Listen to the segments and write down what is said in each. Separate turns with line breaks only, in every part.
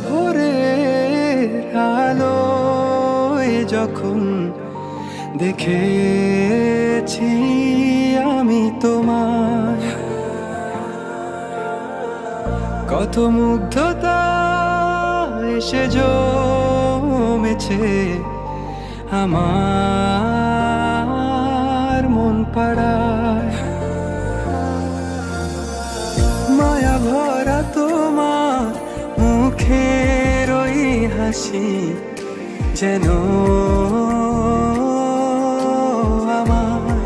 ভোরের আলোয় যখন দেখেছি আমি তোমায়, কত মুগ্ধতা এসে জমেছে আমার মন পাড়ায়। মায়া ভরা তোমার মুখের ওই হাসি যেন আমার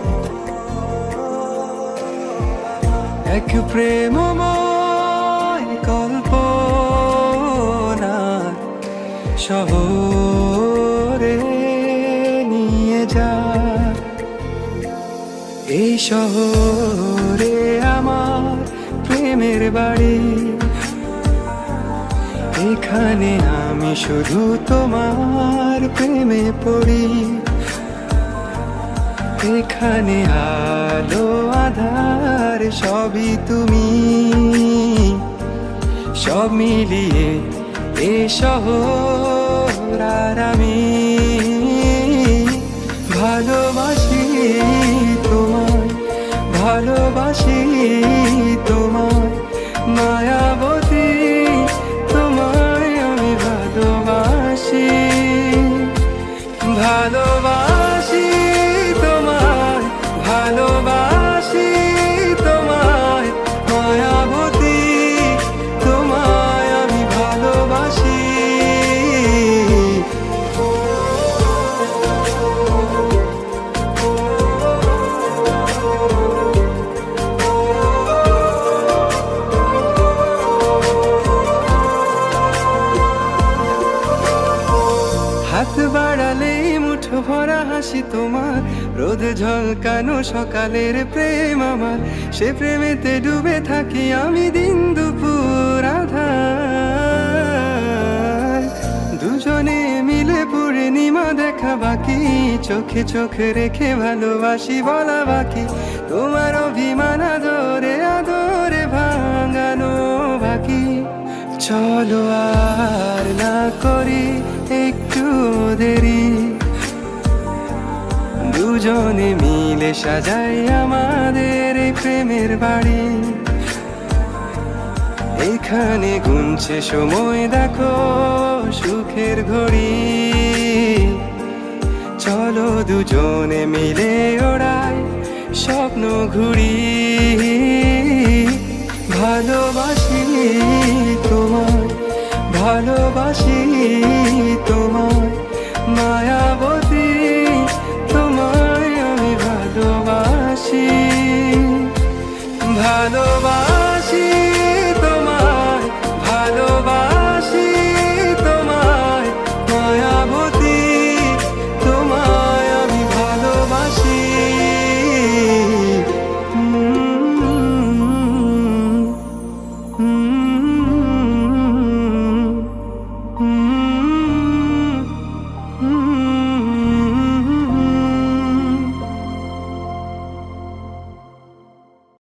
এক প্রেমময় কল্পনার শহরে নিয়ে যায়। এই শহরে আমার প্রেমের বাড়ি, এখানে আমি শুধু তোমার প্রেমে পড়ি। এখানে আলো আধার সবই তুমি, সব মিলিয়ে এ শহর আর আমি। ভালোবাসি তোমায়, ভালোবাসি তোমায় মায়াবতী, তোমায় আমি ভালোবাসি। ভালোবাসি তোমায়, ভালোবাসি তোমায় মায়াবতী, তোমায় আমি ভালোবাসি। হাত বাড়ালেই মুঠো ভরা হাসি তোমার, রোদ ঝলকানো সকালের প্রেম আমার। সে প্রেমেতে ডুবে থাকি আমি দিন দুপুর আধার। দুজনে মিলে পূর্ণিমা দেখা বাকি, চোখে চোখে রেখে ভালোবাসি বলা বাকি। তোমার অভিমান আদরে আদরে ভাঙানো বাকি। চলো আর না করি একটু দেরি, দুজনে মিলে সাজাই আমাদের এই প্রেমের বাড়ি। এখানে গুনছে সময় দেখো সুখের ঘড়ি। চলো দুজনে মিলে ওড়াই স্বপ্ন ঘুড়ি। ভালোবাসি তোমায়, ভালোবাসি তোমায় মায়া